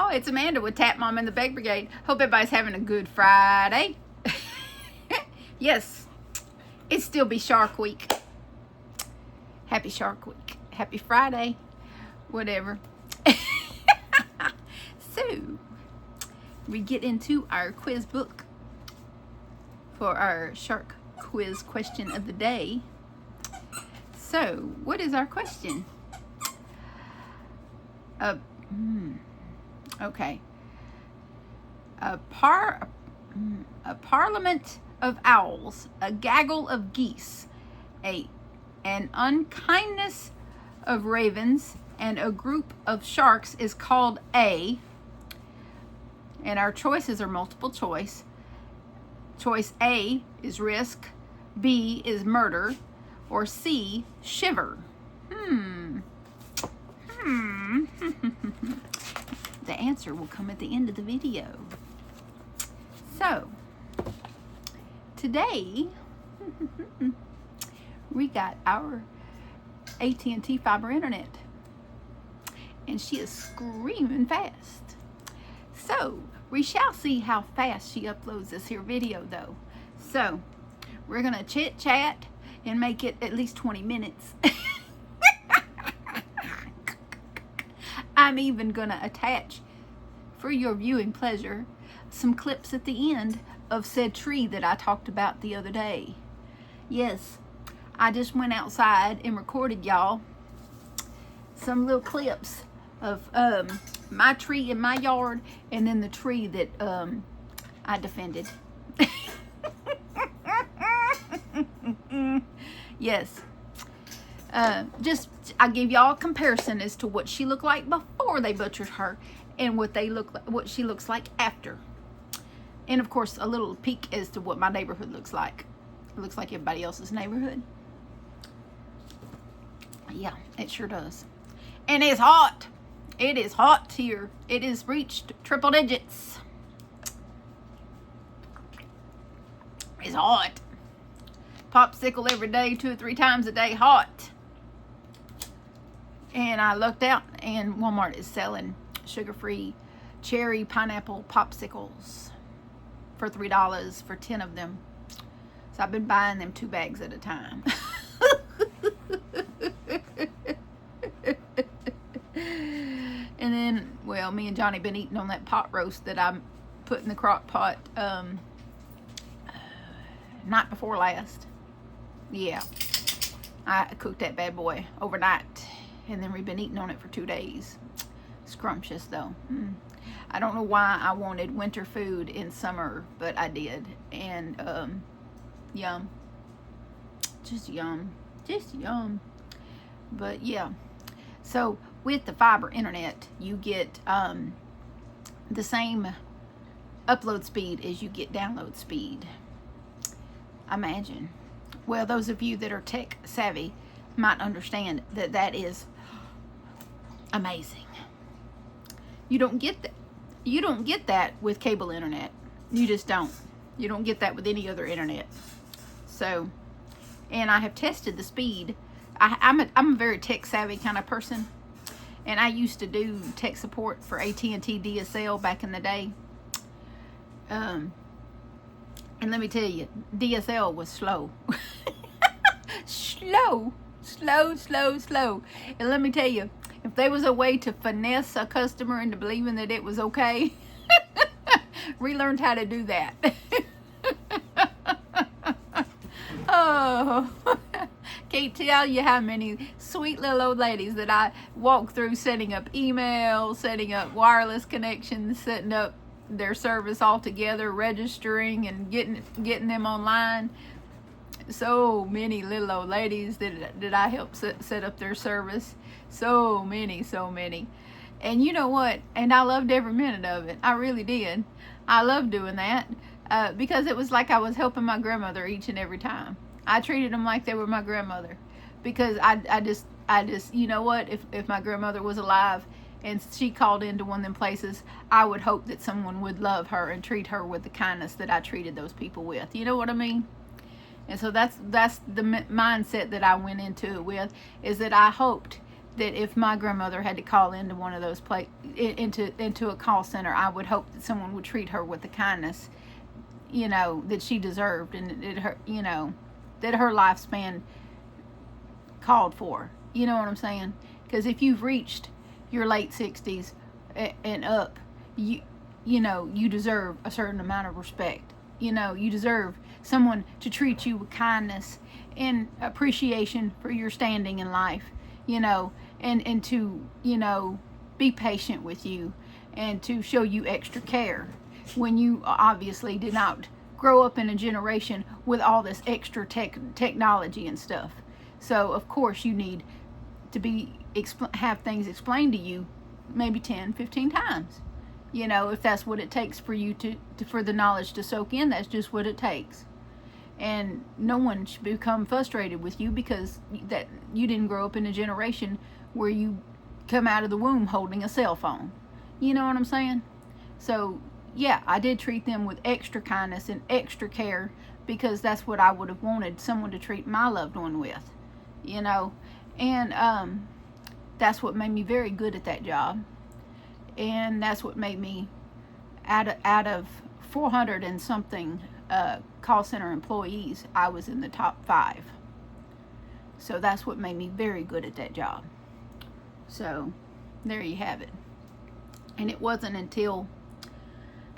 y'all. It's Amanda with Tap Mom and the Bake Brigade. Hope everybody's having a good Friday. Yes, it still be Shark Week. Happy Shark Week. Happy Friday. Whatever. So, we get into our quiz book for our shark quiz question of the day. So, what is our question? Okay. A parliament of owls, a gaggle of geese, an unkindness of ravens, and a group of sharks is called a. And our choices are multiple choice. Choice A is risk, B is murder, or C, shiver. The answer will come at the end of the video. So, today, we got our AT&T fiber internet. And she is screaming fast. So, we shall see how fast she uploads this here video, though. So, we're going to chit-chat and make it at least 20 minutes. I'm even going to attach, for your viewing pleasure, some clips at the end of said tree that I talked about the other day. Yes, I just went outside and recorded y'all some little clips of my tree in my yard and then the tree that I defended. Yes. Just I gave y'all a comparison as to what she looked like before they butchered her and what she looks like after. And of course a little peek as to what my neighborhood looks like. It looks like everybody else's neighborhood. Yeah, it sure does. And it's hot. It is hot here. It has reached triple digits. It's hot. Popsicle every day, 2 or 3 times a day, hot. And I looked out and Walmart is selling sugar-free cherry pineapple popsicles for $3 for 10 of them. So I've been buying them 2 bags at a time. And then, well, me and Johnny been eating on that pot roast that I put in the crock pot night before last. Yeah, I cooked that bad boy overnight, and then we've been eating on it for 2 days. Scrumptious though. I don't know why I wanted winter food in summer, but I did. And yum. Just yum. Just yum. But yeah. So with the fiber internet, you get the same upload speed as you get download speed. Imagine. Well, those of you that are tech savvy might understand that that is amazing. You don't get that. You don't get that with cable internet. You just don't. You don't get that with any other internet. So, and I have tested the speed. I'm a very tech savvy kind of person, and I used to do tech support for AT&T DSL back in the day. And let me tell you, DSL was slow. slow. And let me tell you, if there was a way to finesse a customer into believing that it was okay, relearned how to do that. Oh, can't tell you how many sweet little old ladies that I walk through setting up email, setting up wireless connections, setting up their service all together, registering and getting them online. So many little old ladies that I helped set up their service. So many. And you know what? And I loved every minute of it. I really did. I loved doing that because it was like I was helping my grandmother each and every time. I treated them like they were my grandmother because I just you know what? If my grandmother was alive and she called into one of them places, I would hope that someone would love her and treat her with the kindness that I treated those people with. You know what I mean? And so that's the mindset that I went into it with, is that I hoped that if my grandmother had to call into one of those into a call center, I would hope that someone would treat her with the kindness, you know, that she deserved, and that her, you know, that her lifespan called for. You know what I'm saying? Because if you've reached your late 60s and up, you know, you deserve a certain amount of respect. You know, you deserve someone to treat you with kindness and appreciation for your standing in life, you know, and to, you know, be patient with you and to show you extra care when you obviously did not grow up in a generation with all this extra technology and stuff. So of course you need to have things explained to you maybe 10, 15 times. You know, if that's what it takes for you for the knowledge to soak in, that's just what it takes. And no one should become frustrated with you because that you didn't grow up in a generation where you come out of the womb holding a cell phone. You know what I'm saying? So yeah, I did treat them with extra kindness and extra care because that's what I would have wanted someone to treat my loved one with, you know. And that's what made me very good at that job. And that's what made me, out of 400 and something call center employees, I was in the top 5. So that's what made me very good at that job. So there you have it. And it wasn't until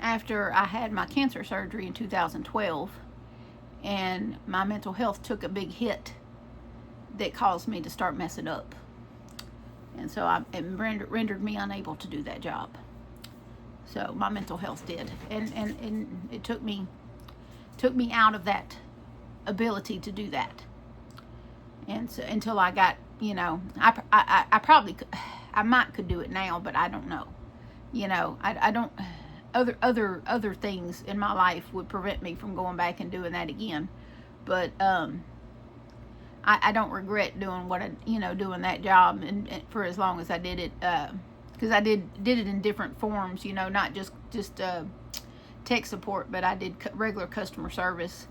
after I had my cancer surgery in 2012 and my mental health took a big hit that caused me to start messing up. And so it rendered me unable to do that job. So my mental health did. And it took me out of that ability to do that. And so until I got, you know, I probably could, I might could do it now, but I don't know. You know, I don't, other things in my life would prevent me from going back and doing that again. But I don't regret doing doing that job and for as long as I did it, because I did it in different forms, you know, not just tech support, but I did regular customer service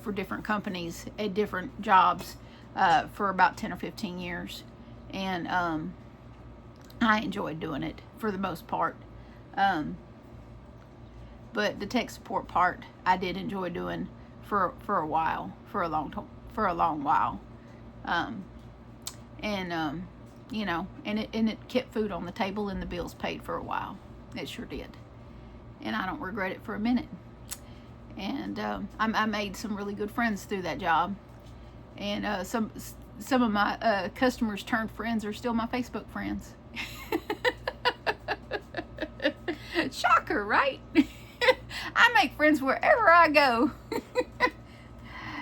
for different companies at different jobs for about 10 or 15 years, and I enjoyed doing it for the most part. But the tech support part I did enjoy doing for a while, for a long while, you know, and it kept food on the table and the bills paid for a while. It sure did, and I don't regret it for a minute. And I made some really good friends through that job, and some of my customers turned friends are still my Facebook friends. Shocker, right? I make friends wherever I go.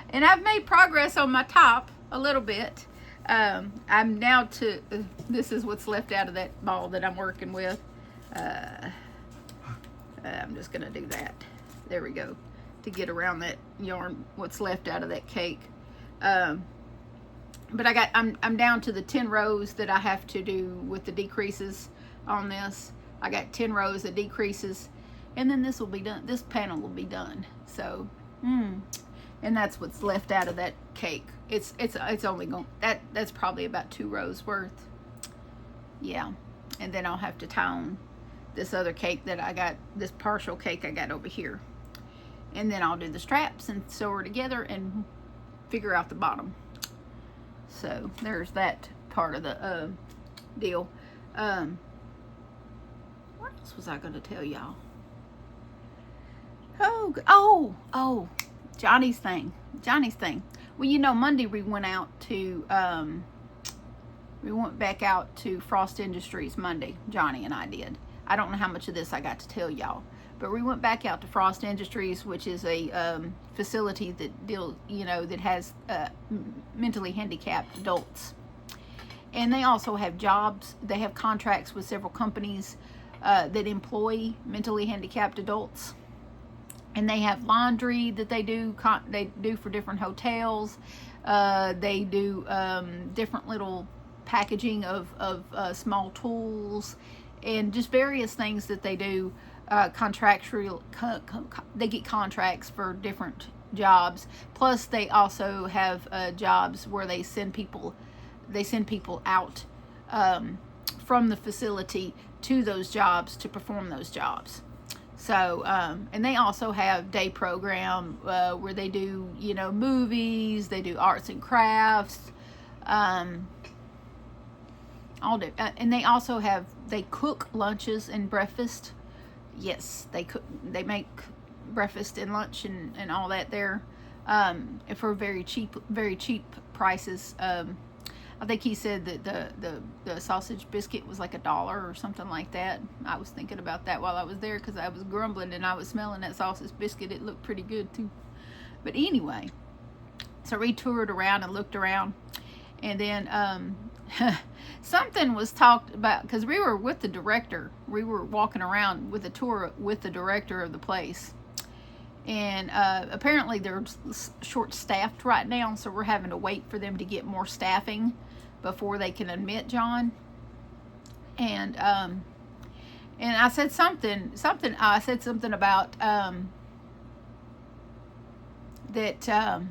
And I've made progress on my top a little bit. I'm now to, this is what's left out of that ball that I'm working with. I'm just going to do that. There we go. To get around that yarn, what's left out of that cake. But I'm down to the 10 rows that I have to do with the decreases on this. I got 10 rows of decreases, and then this will be done. This panel will be done. So, and that's what's left out of that cake. It's only going, that's probably about 2 rows worth. Yeah, and then I'll have to tie on this other cake that I got, this partial cake I got over here, and then I'll do the straps and sew her together and figure out the bottom. So there's that part of the deal. What else was I going to tell y'all? Oh, Johnny's thing. Well, you know, Monday we went back out to Frost Industries Monday. Johnny and I did. I don't know how much of this I got to tell y'all, but we went back out to Frost Industries, which is a facility that has mentally handicapped adults, and they also have jobs. They have contracts with several companies that employ mentally handicapped adults. And they have laundry that they do for different hotels. They do different little packaging of small tools and just various things that they do contractual. They get contracts for different jobs. Plus, they also have jobs where they send people out from the facility to those jobs to perform those jobs. So, and they also have day program where they do, you know, movies, they do arts and crafts, all day. And they also have, they cook lunches and breakfast. Yes, they cook, they make breakfast and lunch and all that there for very cheap prices. I think he said that the sausage biscuit was like $1 or something like that. I was thinking about that while I was there because I was grumbling and I was smelling that sausage biscuit. It looked pretty good too. But anyway, so we toured around and looked around, and then something was talked about because we were with the director. We were walking around with a tour with the director of the place. And apparently they're short-staffed right now, so we're having to wait for them to get more staffing before they can admit John. And I said something. I said something about that.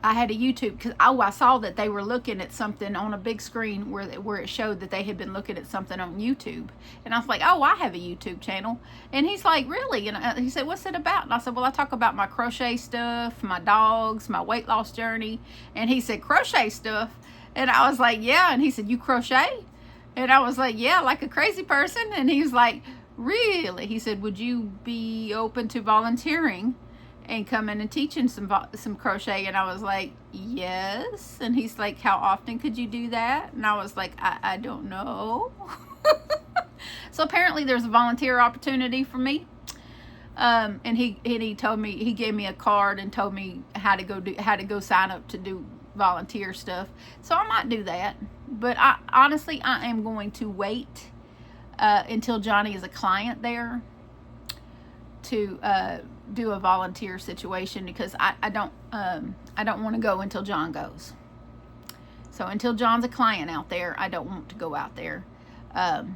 I had a YouTube because I saw that they were looking at something on a big screen where it showed that they had been looking at something on YouTube, and I was like, oh, I have a YouTube channel. And he's like, really? And he said, what's it about? And I said, well, I talk about my crochet stuff, my dogs, my weight loss journey. And he said, crochet stuff? And I was like, yeah. And he said, you crochet? And I was like, yeah, like a crazy person. And he was like, really? He said, would you be open to volunteering and coming and teaching some crochet? And I was like, yes. And he's like, how often could you do that? And I was like, I don't know. So apparently there's a volunteer opportunity for me. And he told me, he gave me a card and told me how to go sign up to do volunteer stuff. So I might do that. But honestly, I am going to wait until Johnny is a client there to do a volunteer situation, because I don't want to go until John goes. So until John's a client out there, I don't want to go out there. And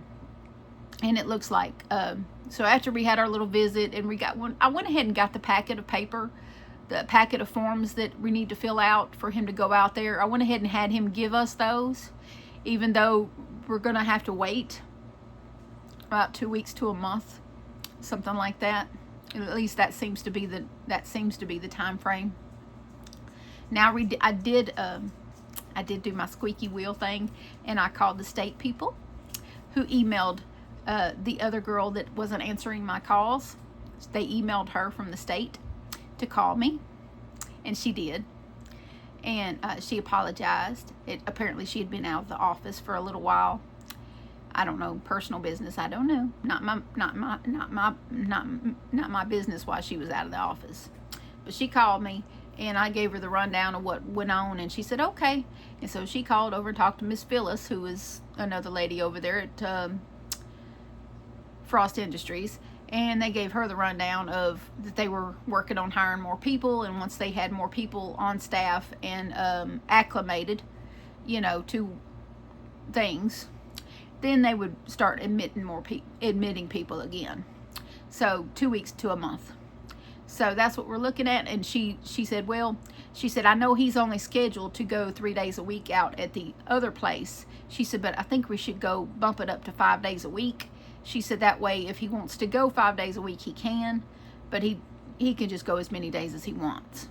it looks like so after we had our little visit and I went ahead and got the packet of paper, the packet of forms that we need to fill out for him to go out there. I went ahead and had him give us those, even though we're gonna have to wait about 2 weeks to a month, something like that. At least that seems to be the time frame. Now I did do my squeaky wheel thing, and I called the state people, who emailed the other girl that wasn't answering my calls. They emailed her from the state to call me, and she did, and she apologized. Apparently she had been out of the office for a little while. I don't know, personal business, I don't know. Not my business why she was out of the office. But she called me, and I gave her the rundown of what went on, and she said okay. And so she called over and talked to Miss Phyllis, who is another lady over there at Frost Industries, and they gave her the rundown of that they were working on hiring more people, and once they had more people on staff and acclimated, you know, to things, then they would start admitting people again. So 2 weeks to a month. So that's what we're looking at. And she said, well, she said, I know he's only scheduled to go 3 days a week out at the other place. She said, but I think we should go bump it up to 5 days a week. She said that way, if he wants to go 5 days a week, he can, but he can just go as many days as he wants.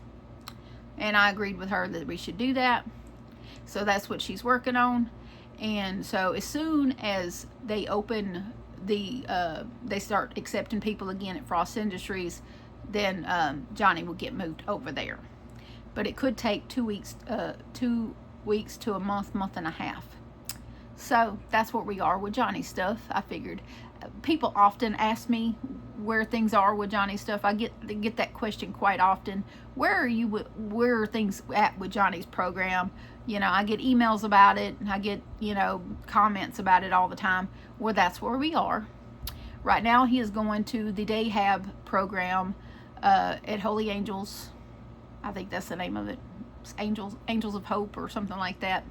And I agreed with her that we should do that. So that's what she's working on. And so as soon as they open they start accepting people again at Frost Industries, then Johnny will get moved over there. But it could take 2 weeks, 2 weeks to a month, month and a half. So that's where we are with Johnny's stuff. I figured people often ask me where things are with Johnny's stuff. I get that question quite often. Where are things at with Johnny's program? You know, I get emails about it, and I get, you know, comments about it all the time. Well, that's where we are. Right now, he is going to the Day Hab program at Holy Angels. I think that's the name of it. It's Angels of Hope or something like that.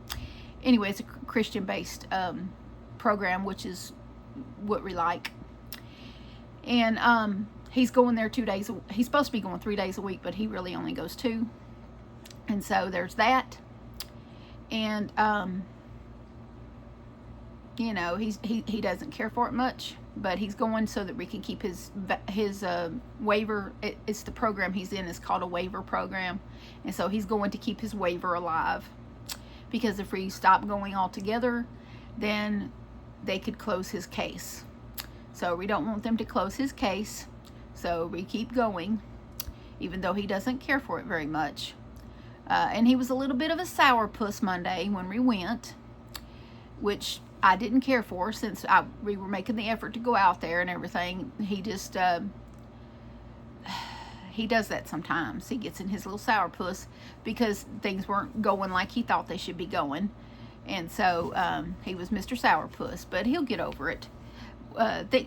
Anyway, it's a Christian-based program, which is what we like. And he's going there 2 days. He's supposed to be going 3 days a week, but he really only goes 2. And so there's that. And you know, he doesn't care for it much, but he's going so that we can keep his waiver. It's the program he's in is called a waiver program, and so he's going to keep his waiver alive, because if we stop going altogether, then they could close his case. So we don't want them to close his case, so we keep going, even though he doesn't care for it very much. And he was a little bit of a sourpuss Monday when we went, which I didn't care for, since we were making the effort to go out there and everything. He just, he does that sometimes. He gets in his little sourpuss because things weren't going like he thought they should be going. And so he was Mr. Sourpuss, but he'll get over it.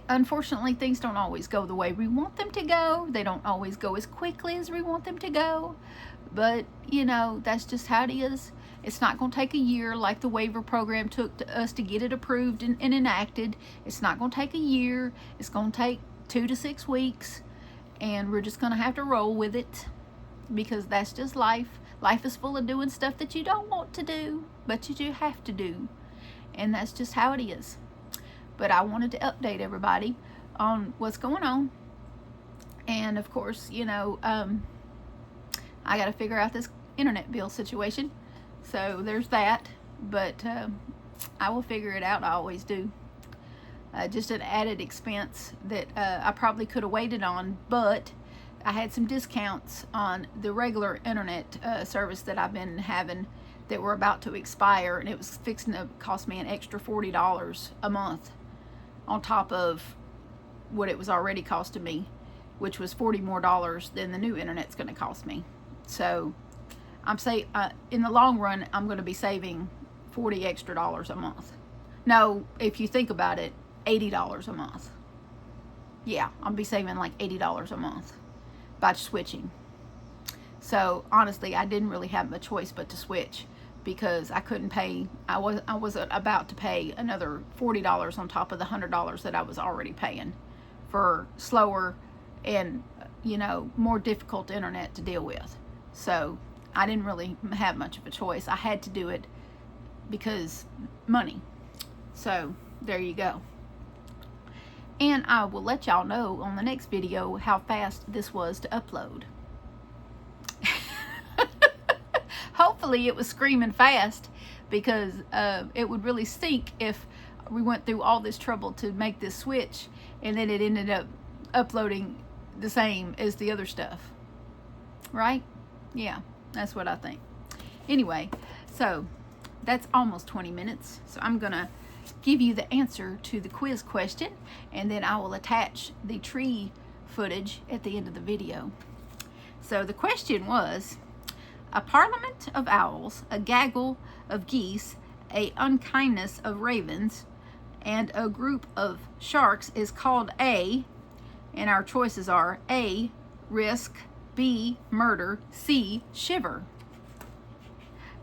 Unfortunately, things don't always go the way we want them to go. They don't always go as quickly as we want them to go. But, you know, that's just how it is. It's not going to take a year like the waiver program took us to get it approved and enacted. It's not going to take a year. It's going to take 2 to 6 weeks. And we're just going to have to roll with it, because that's just life. Life is full of doing stuff that you don't want to do, but you do have to do. And that's just how it is. But I wanted to update everybody on what's going on. And of course, you know, I got to figure out this internet bill situation. So there's that. But I will figure it out. I always do. Just an added expense that I probably could have waited on, but I had some discounts on the regular internet service that I've been having that were about to expire, and it was fixing to cost me an extra $40 a month on top of what it was already costing me, which was $40 more than the new internet's going to cost me. So I'm saying in the long run, I'm going to be saving $40 extra a month. No, if you think about it, $80 a month. Yeah, I'll be saving like $80 a month by switching. So honestly, I didn't really have a choice but to switch, because I couldn't pay. I was about to pay another $40 on top of the $100 that I was already paying for slower and, you know, more difficult internet to deal with. So I didn't really have much of a choice. I had to do it because money. So there you go. And I will let y'all know on the next video how fast this was to upload. Hopefully it was screaming fast, because it would really stink if we went through all this trouble to make this switch and then it ended up uploading the same as the other stuff. Right? Yeah, that's what I think. Anyway, so that's almost 20 minutes. So I'm going to give you the answer to the quiz question, and then I will attach the tree footage at the end of the video. So the question was, a parliament of owls, a gaggle of geese, a unkindness of ravens, and a group of sharks is called a, and our choices are A, risk, B, murder, C, shiver.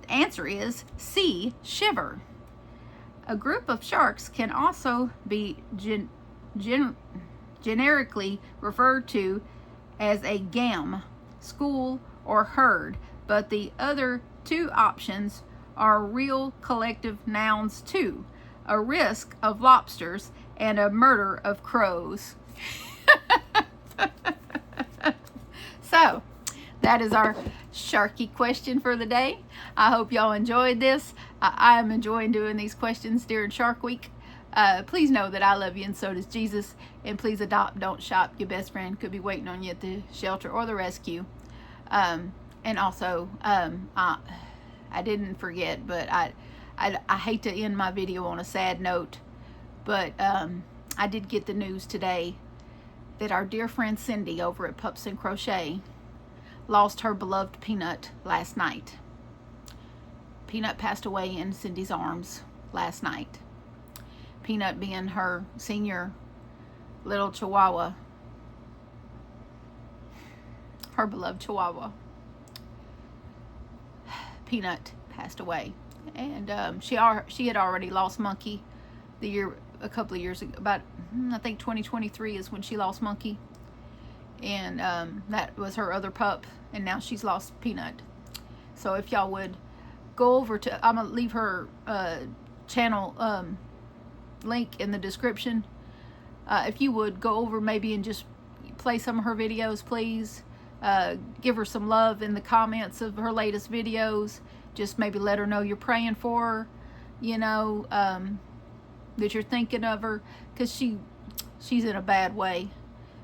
The answer is C, shiver. A group of sharks can also be generically referred to as a gam, school, or herd, but the other two options are real collective nouns too: a risk of lobsters and a murder of crows. So that is our Sharky question for the day. I hope y'all enjoyed this. I am enjoying doing these questions during Shark Week. Please know that I love you, and so does Jesus. And please adopt, don't shop. Your best friend could be waiting on you at the shelter or the rescue. And also, I didn't forget, but I hate to end my video on a sad note, but I did get the news today that our dear friend Cindy over at Pups and Crochet lost her beloved Peanut last night. Peanut passed away in Cindy's arms last night. Peanut being her senior little chihuahua, her beloved chihuahua. Peanut passed away, and she had already lost Monkey a couple of years ago. About, I think 2023 is when she lost Monkey, and that was her other pup, and now she's lost Peanut. So if y'all would go over to, I'm going to leave her channel link in the description. If you would go over maybe and just play some of her videos, please. Give her some love in the comments of her latest videos. Just maybe let her know you're praying for her, you know, that you're thinking of her, because she's in a bad way.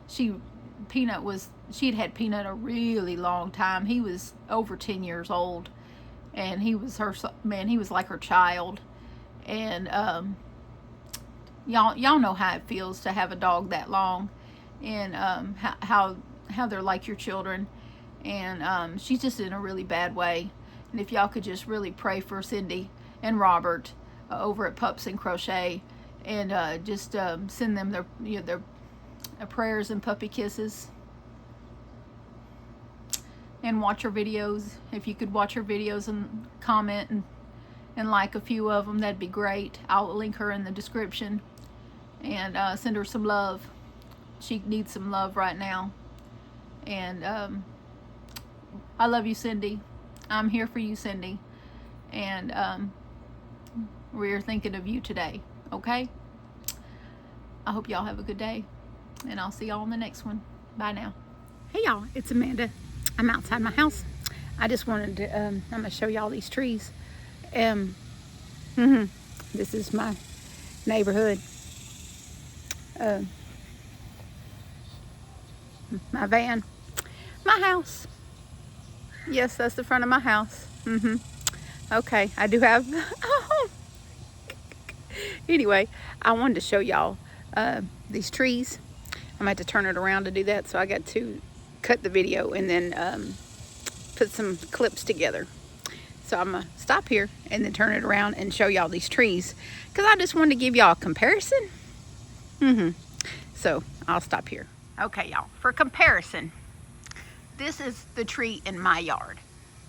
She'd had Peanut a really long time. He was over 10 years old, and he was he was like her child. And y'all know how it feels to have a dog that long, and how they're like your children. And she's just in a really bad way. And if y'all could just really pray for Cindy and Robert over at Pups and Crochet, and just send them their prayers and puppy kisses, and watch her videos. If you could watch her videos and comment and like a few of them, that'd be great. I'll link her in the description, and send her some love. She needs some love right now. And I love you, Cindy. I'm here for you, Cindy. And we're thinking of you today, okay? I hope y'all have a good day, and I'll see y'all in the next one. Bye now. Hey y'all, it's Amanda. I'm outside my house. I just wanted to, I'm going to show y'all these trees. This is my neighborhood. My van. My house. Yes, that's the front of my house. Okay, I do have... Anyway, I wanted to show y'all these trees. I'm going to have to turn it around to do that, so I got to cut the video and then put some clips together. So I'm going to stop here and then turn it around and show y'all these trees, because I just wanted to give y'all a comparison. So I'll stop here. Okay, y'all, for comparison, this is the tree in my yard,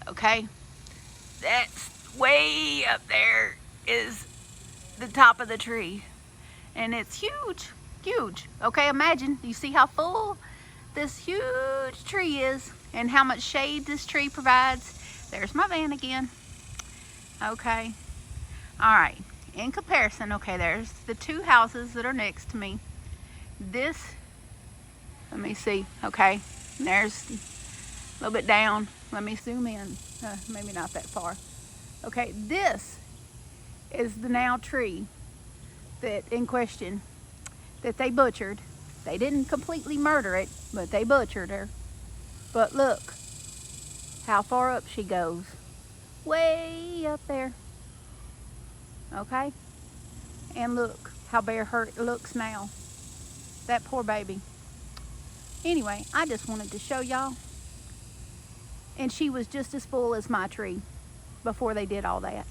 okay? That's way up there is the top of the tree, and it's huge, huge. Okay, imagine, you see how full this huge tree is and how much shade this tree provides. There's my van again. Okay, all right, in comparison, okay, there's the two houses that are next to me. This, let me see, okay, there's a little bit down. Let me zoom in, maybe not that far. Okay, this is the now tree that in question that they butchered. They didn't completely murder it, but they butchered her. But look how far up she goes. Way up there. Okay? And look how bare her looks now. That poor baby. Anyway, I just wanted to show y'all. And she was just as full as my tree before they did all that.